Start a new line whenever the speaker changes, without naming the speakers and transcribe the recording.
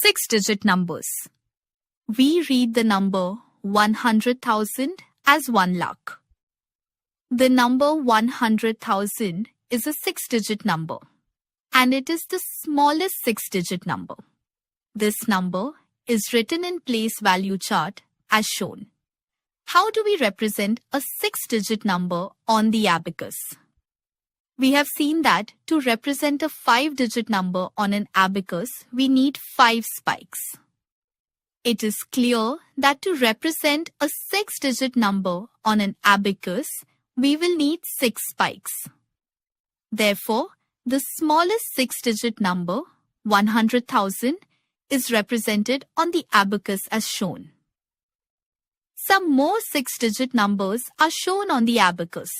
6-digit numbers. We read the number 100,000 as 1 lakh. The number 100,000 is a 6-digit number, and it is the smallest 6-digit number. This number is written in place value chart as shown. How do we represent a 6-digit number on the abacus? We have seen that to represent a 5-digit number on an abacus, we need 5 spikes. It is clear that to represent a 6-digit number on an abacus, we will need 6 spikes. Therefore, the smallest 6-digit number, 100,000, is represented on the abacus as shown. Some more 6-digit numbers are shown on the abacus.